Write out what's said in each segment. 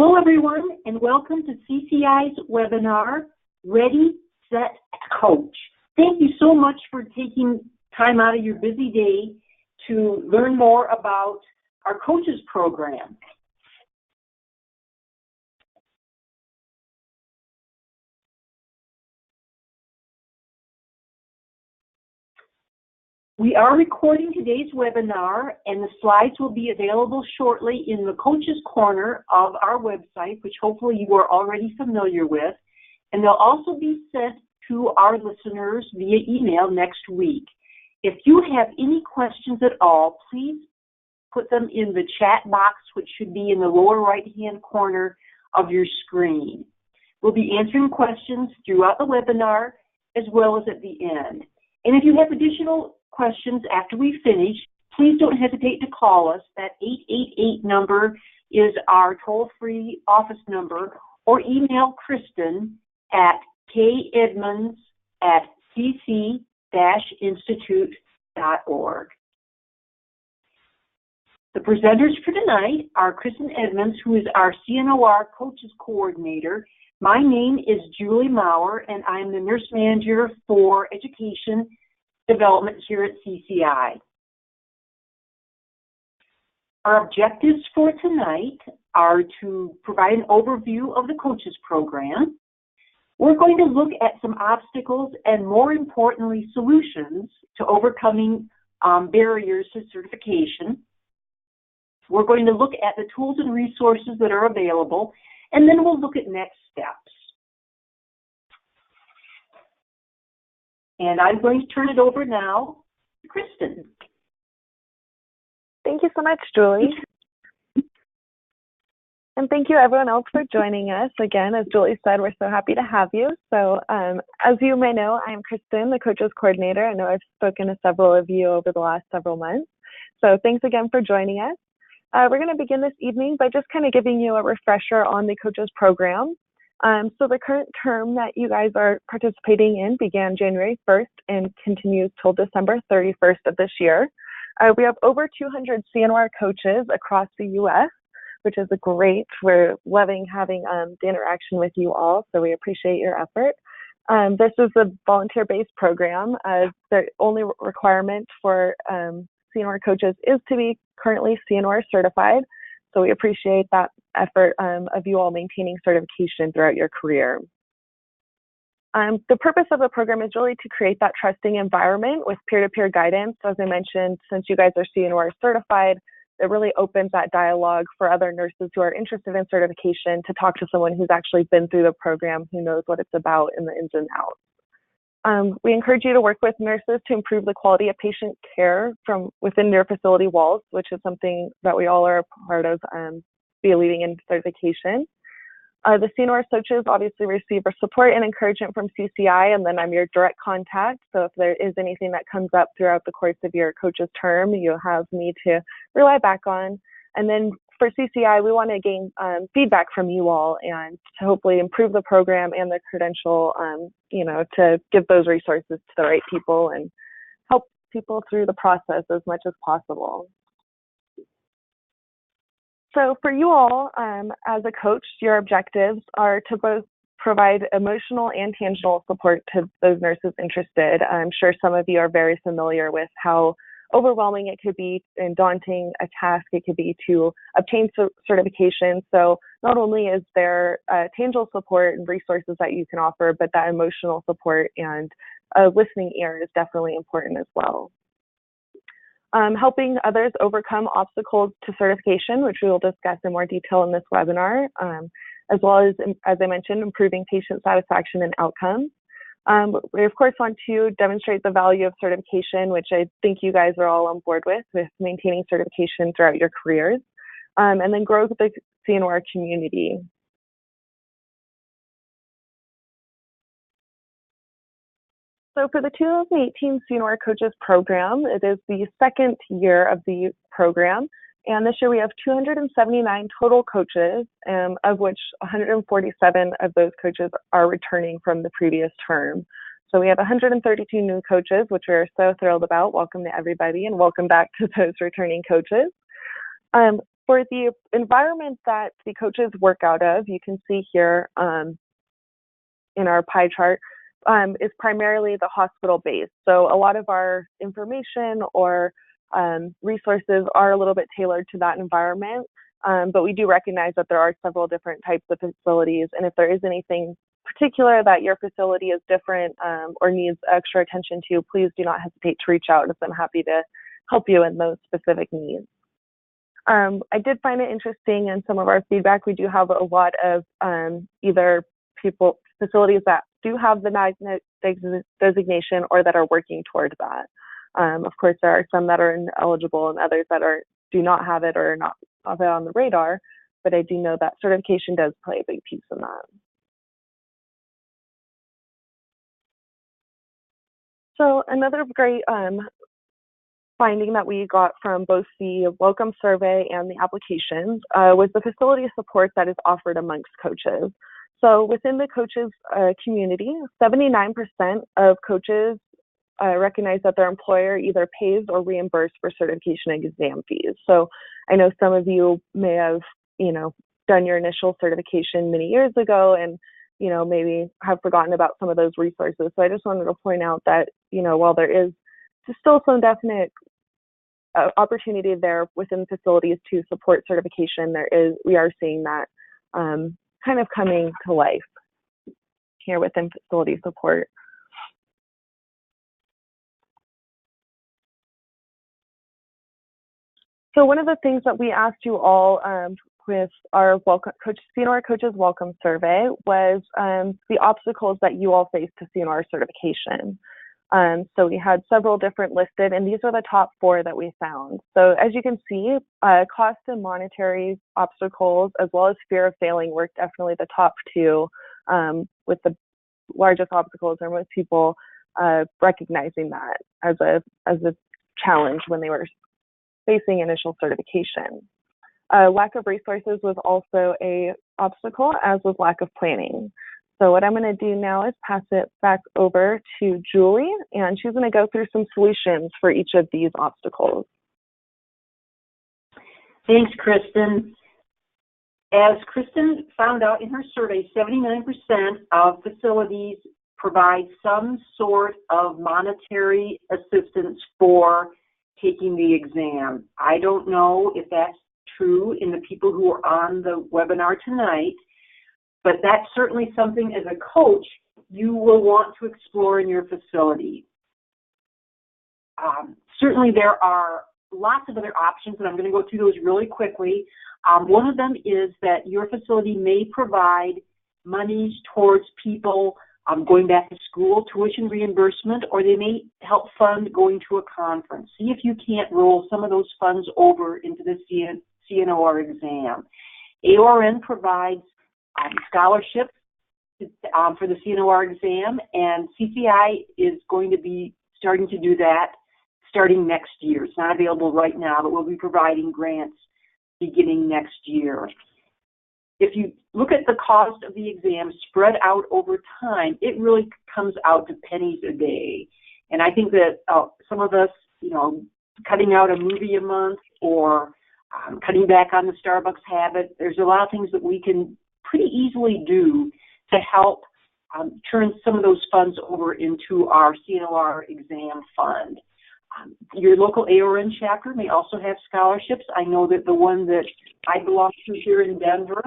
Hello, everyone, and welcome to CCI's webinar, Ready, Set, Coach. Thank you so much for taking time out of your busy day to learn more about our Coaches program. We are recording today's webinar, and the slides will be available shortly in the Coaches Corner of our website, which hopefully you are already familiar with, and they'll also be sent to our listeners via email next week. If you have any questions at all, please put them in the chat box, which should be in the lower right-hand corner of your screen. We'll be answering questions throughout the webinar as well as at the end. And if you have additional questions after we finish, please don't hesitate to call us. That 888 number is our toll-free office number, or email Kristen at kedmonds@cc-institute.org. The presenters for tonight are Kristen Edmonds, who is our CNOR Coaches Coordinator. My name is Julie Maurer, and I'm the Nurse Manager for Education Development here at CCI. Our objectives for tonight are to provide an overview of the Coaches program. We're going to look at some obstacles and, more importantly, solutions to overcoming barriers to certification. We're going to look at the tools and resources that are available, and then we'll look at next steps. And I'm going to turn it over now to Kristen. Thank you so much, Julie. And thank you everyone else for joining us. Again, as Julie said, we're so happy to have you. So as you may know, I'm Kristen, the Coaches Coordinator. I know I've spoken to several of you over the last several months. So thanks again for joining us. We're going to begin this evening by just kind of giving you a refresher on the Coaches program. So the current term that you guys are participating in began January 1st and continues till December 31st of this year. We have over 200 CNOR coaches across the U.S., which is great. We're loving having the interaction with you all, so we appreciate your effort. This is a volunteer-based program. The only requirement for CNOR coaches is to be currently CNOR certified, so we appreciate that effort of you all maintaining certification throughout your career. The purpose of the program is really to create that trusting environment with peer-to-peer guidance. As I mentioned, since you guys are CNOR certified, it really opens that dialogue for other nurses who are interested in certification to talk to someone who's actually been through the program, who knows what it's about in the ins and outs. We encourage you to work with nurses to improve the quality of patient care from within your facility walls, which is something that we all are a part of, alleviating certification. The CNOR coaches obviously receive support and encouragement from CCI, and then I'm your direct contact. So if there is anything that comes up throughout the course of your coaches term, you have me to rely back on. And then for CCI, we want to gain feedback from you all and to hopefully improve the program and the credential, to give those resources to the right people and help people through the process as much as possible. So for you all, as a coach, your objectives are to both provide emotional and tangible support to those nurses interested. I'm sure some of you are very familiar with how overwhelming it could be and daunting a task it could be to obtain certification. So not only is there tangible support and resources that you can offer, but that emotional support and a listening ear is definitely important as well. Helping others overcome obstacles to certification, which we will discuss in more detail in this webinar, as well as I mentioned, improving patient satisfaction and outcomes. We, of course, want to demonstrate the value of certification, which I think you guys are all on board with maintaining certification throughout your careers, and then grow the CNOR community. So for the 2018 CNOR Coaches program, it is the second year of the program, and this year we have 279 total coaches, of which 147 of those coaches are returning from the previous term. So we have 132 new coaches, which we're so thrilled about. Welcome to everybody, and welcome back to those returning coaches. For the environment that the coaches work out of, you can see here in our pie chart, is primarily the hospital-based. So a lot of our information or resources are a little bit tailored to that environment, but we do recognize that there are several different types of facilities, and if there is anything particular that your facility is different or needs extra attention to, please do not hesitate to reach out, as I'm happy to help you in those specific needs. I did find it interesting in some of our feedback, we do have a lot of either facilities that do have the magnet designation or that are working toward that. Of course, there are some that are ineligible and others that do not have it or not have it on the radar, but I do know that certification does play a big piece in that. So another great finding that we got from both the welcome survey and the applications was the facility support that is offered amongst coaches. So within the coaches community, 79% of coaches recognize that their employer either pays or reimburses for certification and exam fees. So I know some of you may have, done your initial certification many years ago and, maybe have forgotten about some of those resources. So I just wanted to point out that, while there is still some definite opportunity there within facilities to support certification, we are seeing that kind of coming to life here within facility support. So one of the things that we asked you all with our CNOR Coaches Welcome Survey was the obstacles that you all face to CNOR certification. So we had several different listed, and these are the top 4 that we found. So as you can see, cost and monetary obstacles, as well as fear of failing, were definitely the top 2, with the largest obstacles, or most people recognizing that as a challenge when they were facing initial certification. Lack of resources was also an obstacle, as was lack of planning. So what I'm going to do now is pass it back over to Julie, and she's going to go through some solutions for each of these obstacles. Thanks, Kristen. As Kristen found out in her survey, 79% of facilities provide some sort of monetary assistance for taking the exam. I don't know if that's true in the people who are on the webinar tonight, but that's certainly something as a coach you will want to explore in your facility. Certainly there are lots of other options, and I'm going to go through those really quickly. One of them is that your facility may provide monies towards people going back to school, tuition reimbursement, or they may help fund going to a conference. See if you can't roll some of those funds over into the CNOR exam. AORN provides scholarships for the CNOR exam, and CCI is going to be starting to do that starting next year. It's not available right now, but we'll be providing grants beginning next year. If you look at the cost of the exam spread out over time, it really comes out to pennies a day. And I think that some of us, cutting out a movie a month or cutting back on the Starbucks habit, there's a lot of things that we can pretty easily do to help turn some of those funds over into our CNOR exam fund. Your local AORN chapter may also have scholarships. I know that the one that I belong to here in Denver,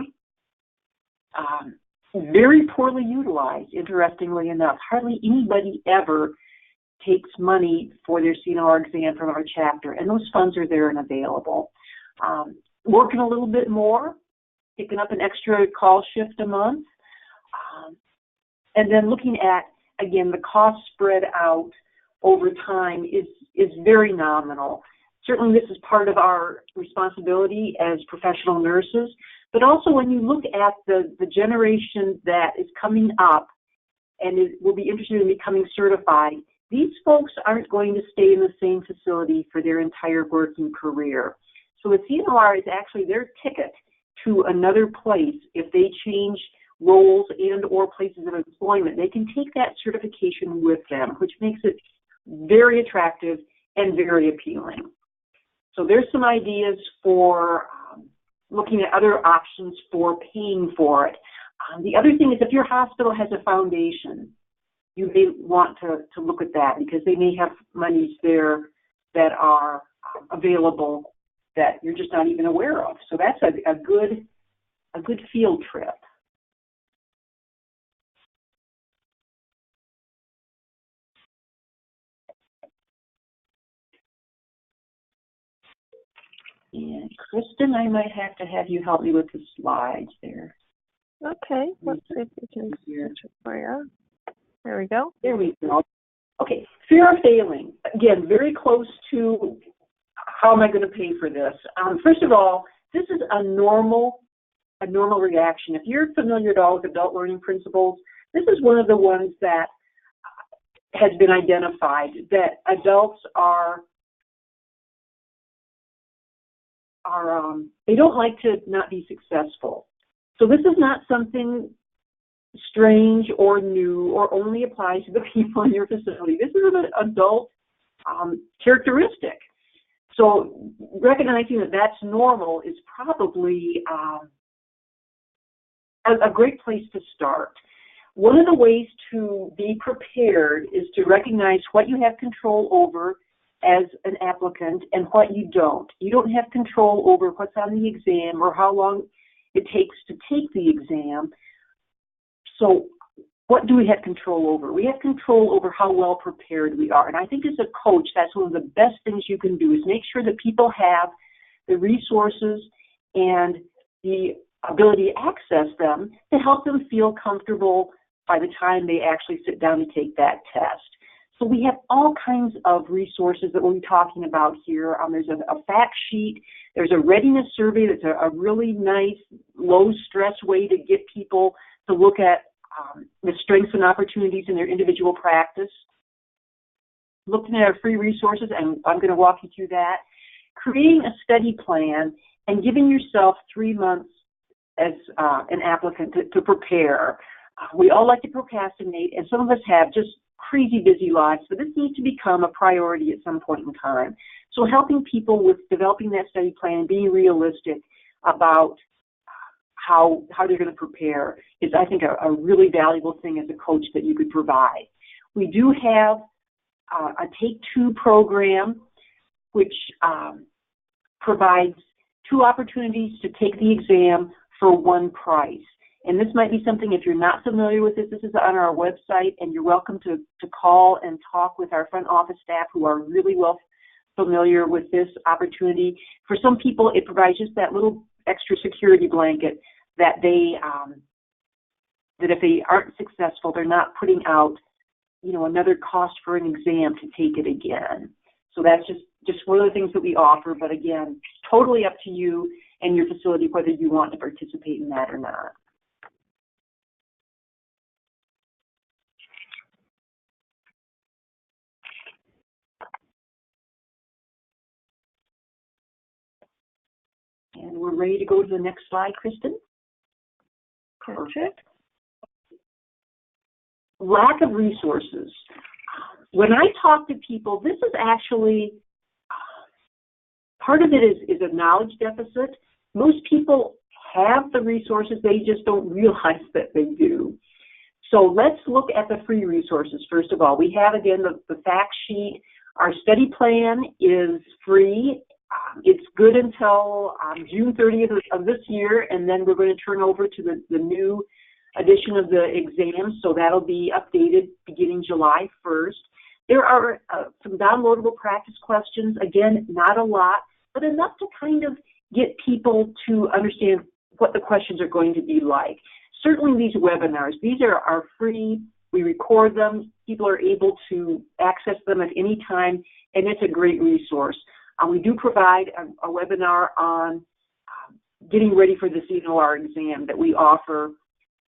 very poorly utilized, interestingly enough. Hardly anybody ever takes money for their CNOR exam from our chapter, and those funds are there and available. Working a little bit more, picking up an extra call shift a month, and then looking at, again, the cost spread out over time is very nominal. Certainly this is part of our responsibility as professional nurses, but also when you look at the generation that is coming up and will be interested in becoming certified, these folks aren't going to stay in the same facility for their entire working career. So the CNOR is actually their ticket to another place. If they change roles and or places of employment, they can take that certification with them, which makes it very attractive and very appealing. So there's some ideas for looking at other options for paying for it. The other thing is if your hospital has a foundation, you may want to look at that because they may have monies there that are available that you're just not even aware of. So that's a good field trip. And Kristen, I might have you help me with the slides there. Okay, let's see if we can switch it for you. There we go. There we go. Okay, fear of failing. Again, very close to how am I going to pay for this? First of all, this is a normal reaction. If you're familiar at all with adult learning principles, this is one of the ones that has been identified, that adults they don't like to not be successful. So this is not something strange or new or only applies to the people in your facility. This is an adult characteristic. So recognizing that that's normal is probably a great place to start. One of the ways to be prepared is to recognize what you have control over as an applicant and what you don't. You don't have control over what's on the exam or how long it takes to take the exam. So what do we have control over? We have control over how well prepared we are. And I think as a coach, that's one of the best things you can do is make sure that people have the resources and the ability to access them to help them feel comfortable by the time they actually sit down to take that test. So we have all kinds of resources that we'll be talking about here. There's a fact sheet. There's a readiness survey that's a really nice, low-stress way to get people to look at the strengths and opportunities in their individual practice. Looking at our free resources, and I'm going to walk you through that. Creating a study plan and giving yourself 3 months as an applicant to prepare. We all like to procrastinate, and some of us have just crazy busy lives, but this needs to become a priority at some point in time. So helping people with developing that study plan and being realistic about how they're going to prepare is, I think, a really valuable thing as a coach that you could provide. We do have a Take Two program, which provides 2 opportunities to take the exam for 1 price. And this might be something, if you're not familiar with this is on our website, and you're welcome to call and talk with our front office staff who are really well familiar with this opportunity. For some people, it provides just that little extra security blanket that that if they aren't successful, they're not putting out, another cost for an exam to take it again. So that's just one of the things that we offer, but again, totally up to you and your facility whether you want to participate in that or not. And we're ready to go to the next slide, Kristen. Perfect. Lack of resources. When I talk to people, this is actually, part of it is a knowledge deficit. Most people have the resources, they just don't realize that they do. So let's look at the free resources first of all. We have, again, the fact sheet. Our study plan is free. It's good until June 30th of this year, and then we're going to turn over to the new edition of the exam, so that'll be updated beginning July 1st. There are some downloadable practice questions, again, not a lot, but enough to kind of get people to understand what the questions are going to be like. Certainly these webinars, these are free. We record them. People are able to access them at any time, and it's a great resource. We do provide a webinar on getting ready for the CNOR exam that we offer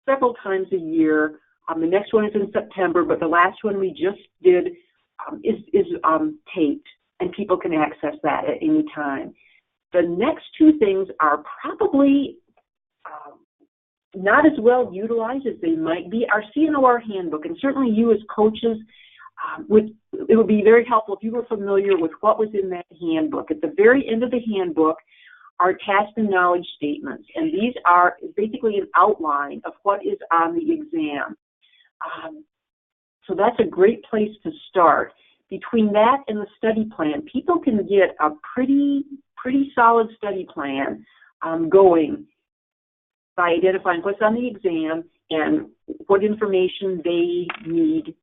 several times a year. The next one is in September, but the last one we just did is taped, and people can access that at any time. The next 2 things are probably not as well utilized as they might be. Our CNOR handbook, and certainly you as coaches, it would be very helpful if you were familiar with what was in that handbook. At the very end of the handbook are task and knowledge statements, and these are basically an outline of what is on the exam. So that's a great place to start. Between that and the study plan, people can get a pretty solid study plan going by identifying what's on the exam and what information they need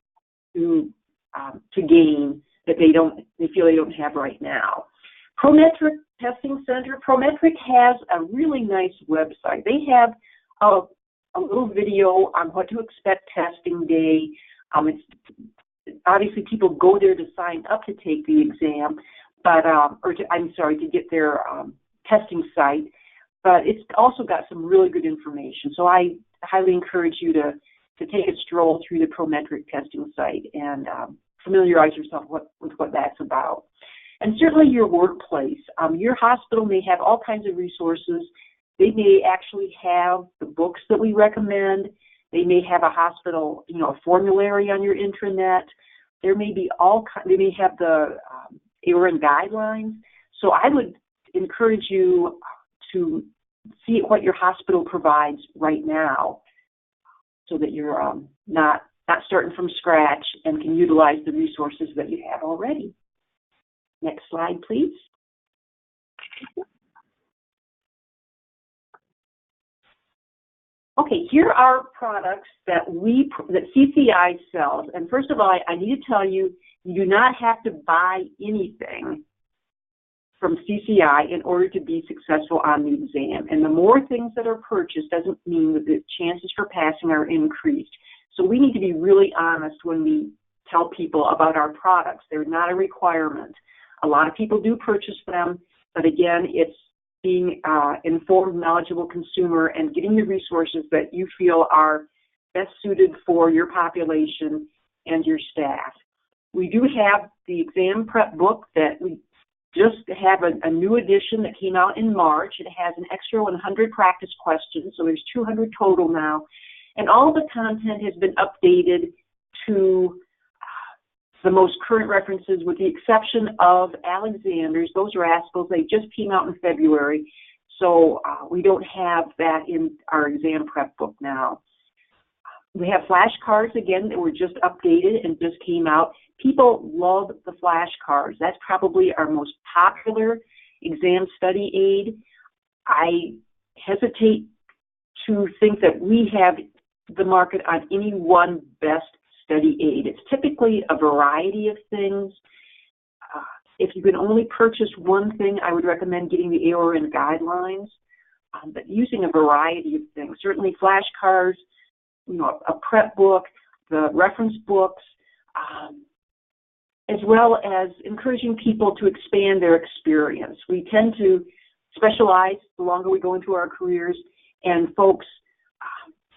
to gain that they feel they don't have right now. Prometric Testing Center. Prometric has a really nice website. They have a little video on what to expect testing day. Obviously people go there to sign up to take the exam, but to get their testing site. But it's also got some really good information. So I highly encourage you to take a stroll through the Prometric testing site and familiarize yourself with what that's about. And certainly your workplace. Your hospital may have all kinds of resources. They may actually have the books that we recommend. They may have a hospital, a formulary on your intranet. There may be they may have the AORN guidelines. So I would encourage you to see what your hospital provides right now so that you're not starting from scratch and can utilize the resources that you have already. Next slide, please. Okay, here are products that CCI sells. And first of all, I need to tell you, you do not have to buy anything from CCI in order to be successful on the exam. And the more things that are purchased doesn't mean that the chances for passing are increased. So we need to be really honest when we tell people about our products. They're not a requirement. A lot of people do purchase them, but again, it's being informed, knowledgeable consumer and getting the resources that you feel are best suited for your population and your staff. We do have the exam prep book that we just have a new edition that came out in March. It has an extra 100 practice questions, so there's 200 total now. And all the content has been updated to the most current references, with the exception of Alexander's. Those rascals, they just came out in February, so we don't have that in our exam prep book now. We have flashcards, again, that were just updated and just came out. People love the flashcards. That's probably our most popular exam study aid. I hesitate to think that we have the market on any one best study aid. It's typically a variety of things. If you can only purchase one thing, I would recommend getting the AORN guidelines, but using a variety of things. Certainly flashcards, a prep book, the reference books, as well as encouraging people to expand their experience. We tend to specialize the longer we go into our careers, and folks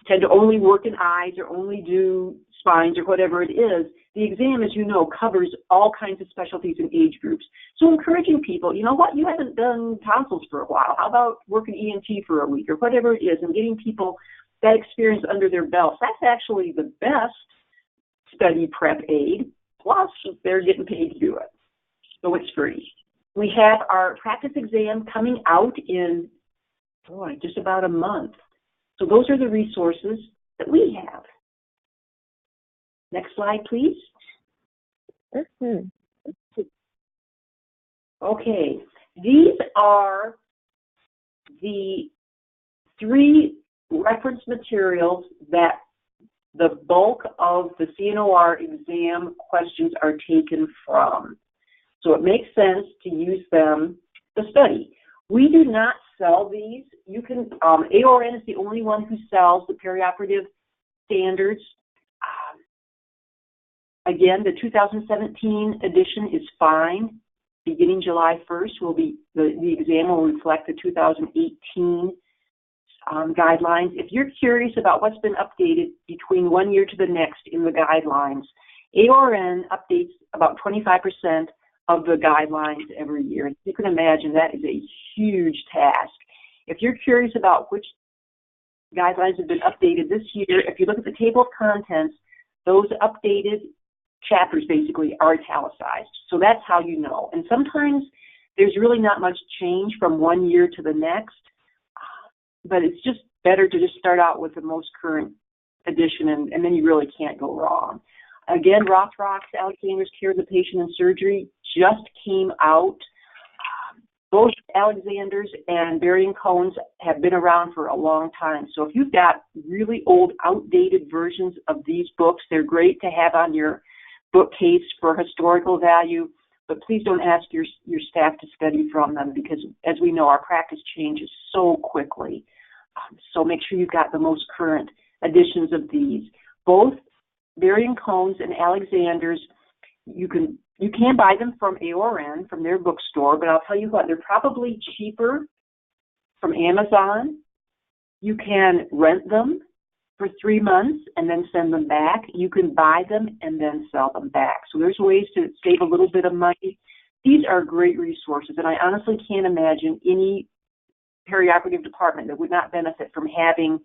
tend to only work in eyes or only do spines or whatever it is. The exam, as you know, covers all kinds of specialties and age groups. So encouraging people, you know what, you haven't done tonsils for a while. How about working ENT for a week or whatever it is, and getting people that experience under their belts. That's actually the best study prep aid, plus they're getting paid to do it. So it's free. We have our practice exam coming out in just about a month. So those are the resources that we have. Next slide, please. Okay, these are the 3 reference materials that the bulk of the CNOR exam questions are taken from. So it makes sense to use them to study. We do not sell these. You can, AORN is the only one who sells the perioperative standards. Again, the 2017 edition is fine. Beginning July 1st, the exam will reflect the 2018 guidelines. If you're curious about what's been updated between one year to the next in the guidelines, AORN updates about 25% of the guidelines every year. You can imagine that is a huge task. If you're curious about which guidelines have been updated this year, if you look at the table of contents, those updated chapters basically are italicized. So that's how you know. And sometimes there's really not much change from one year to the next, but it's just better to just start out with the most current edition, and then you really can't go wrong. Again, Rothrock's Alexander's Care of the Patient in Surgery just came out. Both Alexander's and Berry & Cohn's have been around for a long time. So if you've got really old, outdated versions of these books, they're great to have on your bookcase for historical value, but please don't ask your staff to study from them because, as we know, our practice changes so quickly. So make sure you've got the most current editions of these. Both Berry & Cohn's and Alexander's, you can buy them from AORN, from their bookstore, but I'll tell you what, they're probably cheaper from Amazon. You can rent them for 3 months and then send them back. You can buy them and then sell them back. So there's ways to save a little bit of money. These are great resources, and I honestly can't imagine any perioperative department that would not benefit from having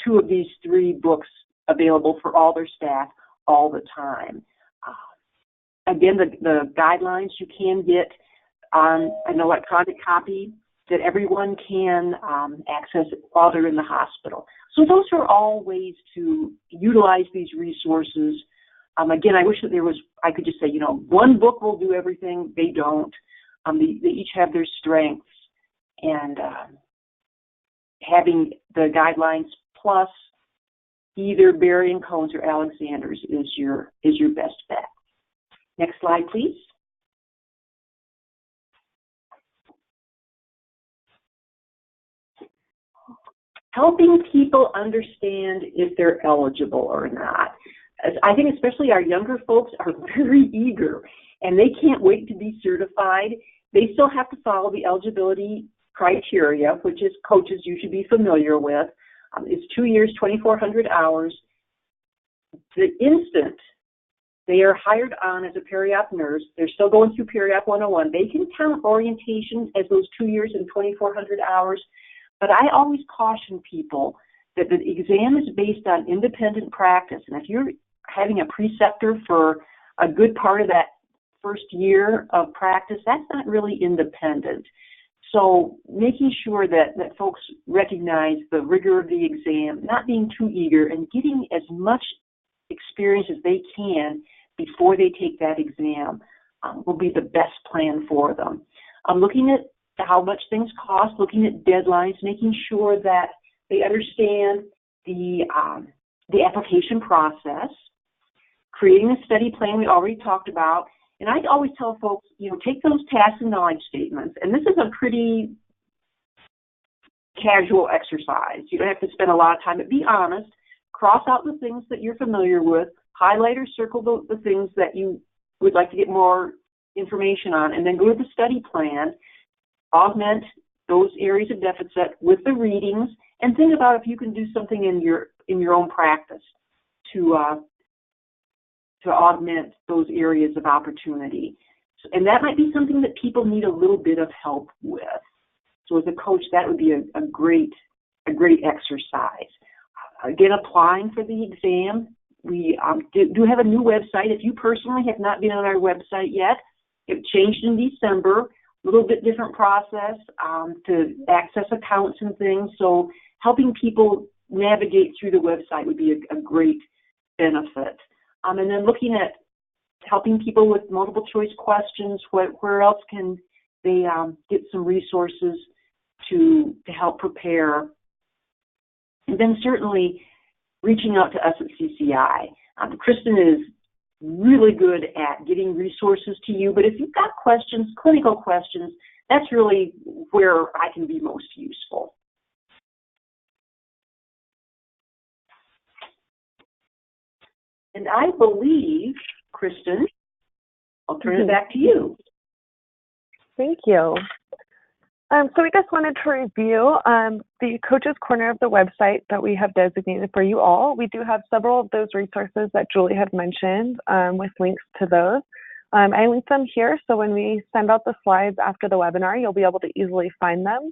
2 of these 3 books available for all their staff all the time. Again, the guidelines you can get on an electronic copy that everyone can access while they're in the hospital. So those are all ways to utilize these resources. Again, I wish that I could just say, one book will do everything. They don't. They each have their strengths, and having the guidelines plus either Berry & Cohn's or Alexander's is your best bet. Next slide, please. Helping people understand if they're eligible or not. I think especially our younger folks are very eager, and they can't wait to be certified. They still have to follow the eligibility criteria, which is coaches you should be familiar with. It's 2 years, 2,400 hours. The instant they are hired on as a peri-op nurse, they're still going through Peri-Op 101. They can count orientation as those 2 years and 2,400 hours, but I always caution people that the exam is based on independent practice, and if you're having a preceptor for a good part of that first year of practice, that's not really independent. So making sure that folks recognize the rigor of the exam, not being too eager, and getting as much experience as they can before they take that exam will be the best plan for them. Looking at how much things cost, looking at deadlines, making sure that they understand the application process, creating a study plan we already talked about. And I always tell folks, take those tasks and knowledge statements. And this is a pretty casual exercise. You don't have to spend a lot of time, but be honest. Cross out the things that you're familiar with, highlight or circle the things that you would like to get more information on, and then go to the study plan, augment those areas of deficit with the readings, and think about if you can do something in your own practice to augment those areas of opportunity. And that might be something that people need a little bit of help with. So as a coach, that would be a great exercise. Again, applying for the exam, we do have a new website. If you personally have not been on our website yet, it changed in December, a little bit different process to access accounts and things. So helping people navigate through the website would be a great benefit. And then looking at helping people with multiple choice questions, where else can they get some resources to help prepare. And then certainly reaching out to us at CCI. Kristen is really good at getting resources to you, but if you've got questions, clinical questions, that's really where I can be most useful. And I believe, Kristen, I'll turn it back to you. Thank you. So we just wanted to review the Coaches Corner of the website that we have designated for you all. We do have several of those resources that Julie had mentioned with links to those. I linked them here, so when we send out the slides after the webinar, you'll be able to easily find them.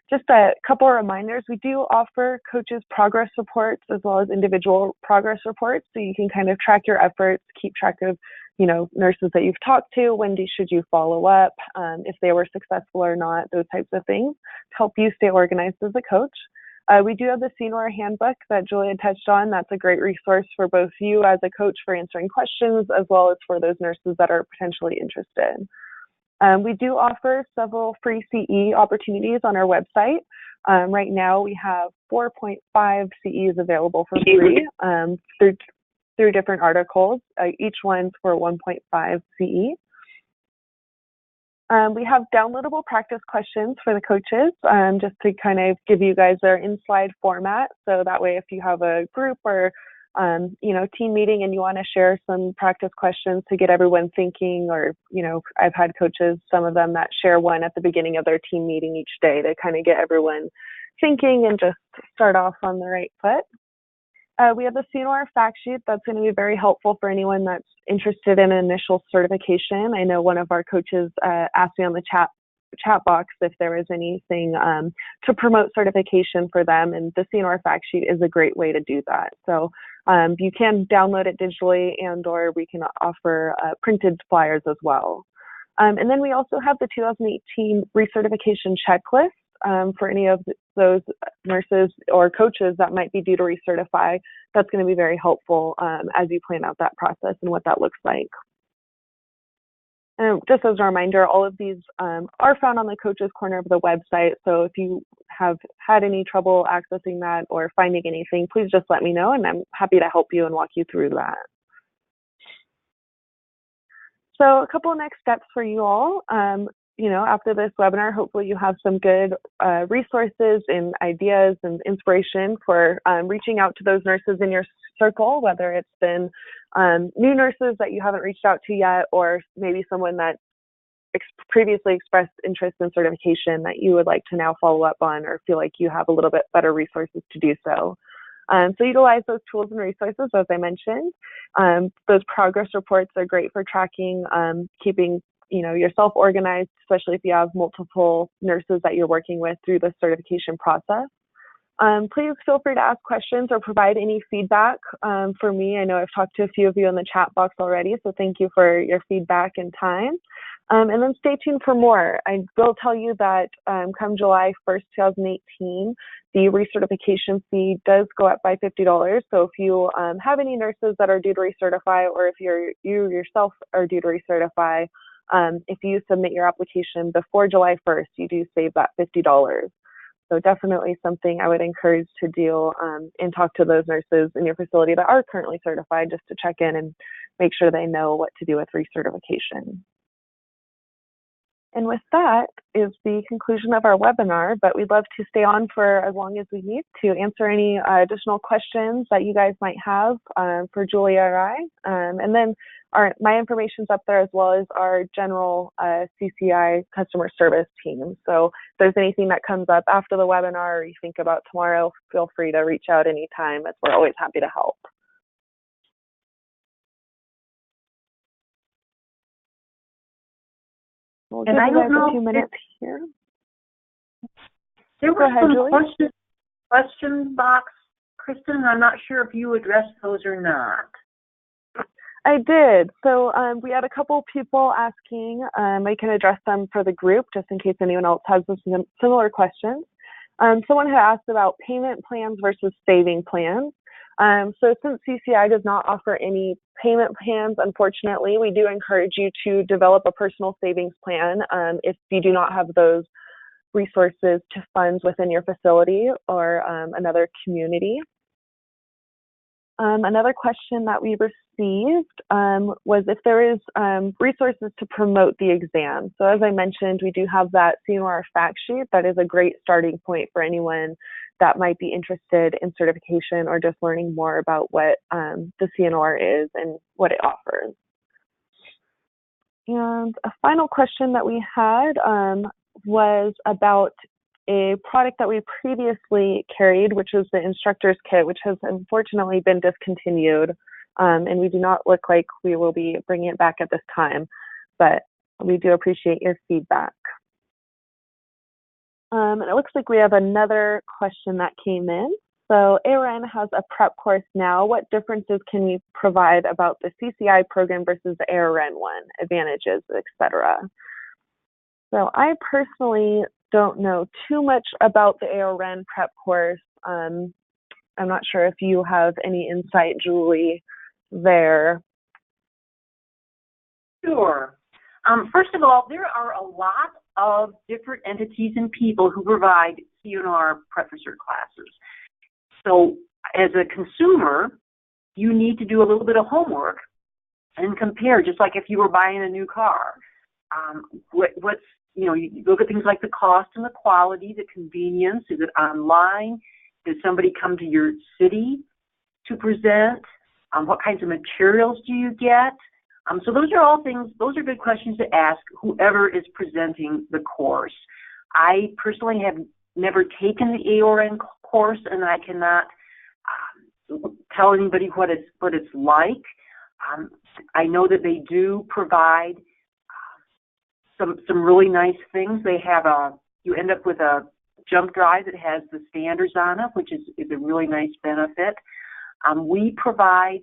Just a couple of reminders, we do offer coaches progress reports as well as individual progress reports, so you can kind of track your efforts, keep track of nurses that you've talked to, when should you follow up, if they were successful or not, those types of things to help you stay organized as a coach. We do have the CNOR handbook that Julia touched on. That's a great resource for both you as a coach for answering questions, as well as for those nurses that are potentially interested. We do offer several free CE opportunities on our website. Right now we have 4.5 CEs available for free through different articles. Each one's for 1.5 CE. We have downloadable practice questions for the coaches, just to kind of give you guys their in-slide format. So that way, if you have a group or team meeting and you want to share some practice questions to get everyone thinking, or I've had coaches, some of them that share one at the beginning of their team meeting each day to kind of get everyone thinking and just start off on the right foot. We have the CNOR fact sheet that's going to be very helpful for anyone that's interested in initial certification. I know one of our coaches asked me on the chat box if there was anything to promote certification for them, and the CNOR fact sheet is a great way to do that. So you can download it digitally, and or we can offer printed flyers as well. And then we also have the 2018 recertification checklist. For any of those nurses or coaches that might be due to recertify. That's going to be very helpful as you plan out that process and what that looks like. And just as a reminder, all of these are found on the Coaches Corner of the website. So if you have had any trouble accessing that or finding anything, please just let me know, and I'm happy to help you and walk you through that. So a couple of next steps for you all. After this webinar, hopefully you have some good resources and ideas and inspiration for reaching out to those nurses in your circle, whether it's been new nurses that you haven't reached out to yet, or maybe someone that previously expressed interest in certification that you would like to now follow up on, or feel like you have a little bit better resources to do so. So utilize those tools and resources, as I mentioned. Those progress reports are great for tracking, keeping yourself organized, especially if you have multiple nurses that you're working with through the certification process. Please feel free to ask questions or provide any feedback for me. I know I've talked to a few of you in the chat box already, so thank you for your feedback and time. And then stay tuned for more. I will tell you that come July 1st, 2018, the recertification fee does go up by $50. So if you have any nurses that are due to recertify, or if you yourself are due to recertify, if you submit your application before July 1st, you do save that $50. So definitely something I would encourage to do and talk to those nurses in your facility that are currently certified, just to check in and make sure they know what to do with recertification. And with that is the conclusion of our webinar, but we'd love to stay on for as long as we need to answer any additional questions that you guys might have for Julia or I. And then my information's up there, as well as our general CCI customer service team. So if there's anything that comes up after the webinar or you think about tomorrow, feel free to reach out anytime, as we're always happy to help. We'll give you guys a few minutes here. There were some question box, Kristen. I'm not sure if you addressed those or not. I did. So we had a couple people asking. I can address them for the group just in case anyone else has similar questions. Someone had asked about payment plans versus saving plans. So since CCI does not offer any payment plans, unfortunately, we do encourage you to develop a personal savings plan if you do not have those resources to funds within your facility or another community. Another question that we received was if there is resources to promote the exam. So as I mentioned, we do have that CNOR fact sheet that is a great starting point for anyone that might be interested in certification or just learning more about what the CNOR is and what it offers. And a final question that we had was about a product that we previously carried, which is the instructor's kit, which has unfortunately been discontinued. And we do not look like we will be bringing it back at this time, but we do appreciate your feedback. And it looks like we have another question that came in. So ARN has a prep course now. What differences can we provide about the CCI program versus the ARN one, advantages, etc.? So I personally don't know too much about the ARN prep course. I'm not sure if you have any insight, Julie, there. Sure. First of all, there are a lot of different entities and people who provide CNOR Prep for Cert classes. So as a consumer, you need to do a little bit of homework and compare, just like if you were buying a new car. You look at things like the cost and the quality, the convenience. Is it online? Does somebody come to your city to present? What kinds of materials do you get? So those are all things, those are good questions to ask whoever is presenting the course. I personally have never taken the ARN course, and I cannot tell anybody what it's like. I know that they do provide some really nice things. They have you end up with a jump drive that has the standards on it, which is a really nice benefit. We provide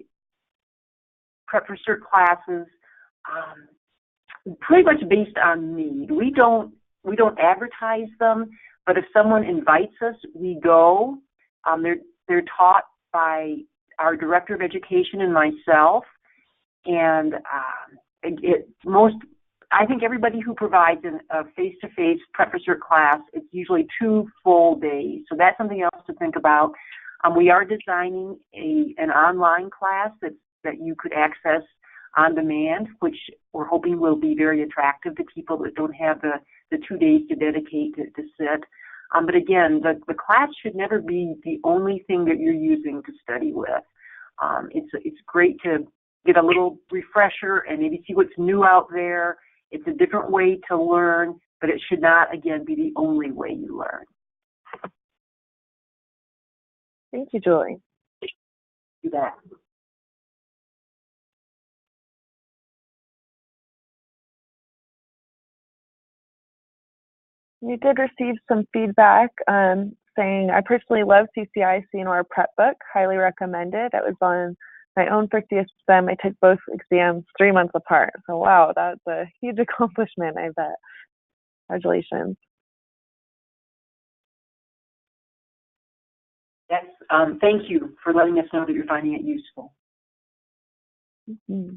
Prep for Cert classes pretty much based on need. We don't advertise them, but if someone invites us, we go. They're taught by our Director of Education and myself, and I think everybody who provides a face-to-face Prep for Cert class, it's usually 2 full days. So that's something else to think about. We are designing an online class that you could access on demand, which we're hoping will be very attractive to people that don't have the 2 days to dedicate to sit. But again, the class should never be the only thing that you're using to study with. It's great to get a little refresher and maybe see what's new out there. It's a different way to learn, but it should not, again, be the only way you learn. Thank you, Julie. You bet. We did receive some feedback saying, I personally love CCI CNOR Prep Book, highly recommended. It was on my own first ESM. I took both exams 3 months apart. So wow, that's a huge accomplishment, I bet. Congratulations. Yes, thank you for letting us know that you're finding it useful. Mm-hmm.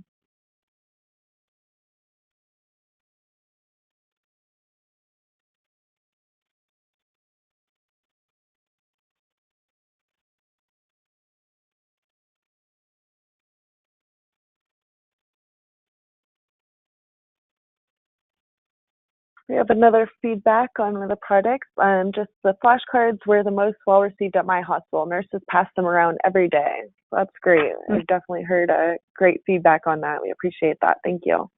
We have another feedback on one of the products. Just the flashcards were the most well received at my hospital. Nurses pass them around every day. So that's great. I've definitely heard great feedback on that. We appreciate that. Thank you.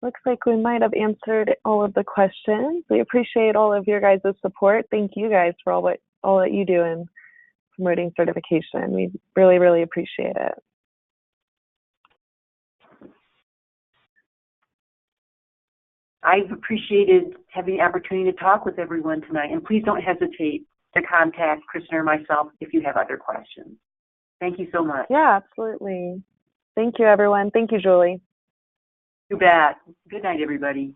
Looks like we might have answered all of the questions. We appreciate all of your guys' support. Thank you guys for all that you do in promoting certification. We really, really appreciate it. I've appreciated having the opportunity to talk with everyone tonight, and please don't hesitate to contact Kristen or myself if you have other questions. Thank you so much. Yeah, absolutely. Thank you, everyone. Thank you, Julie. You bet. Good night, everybody.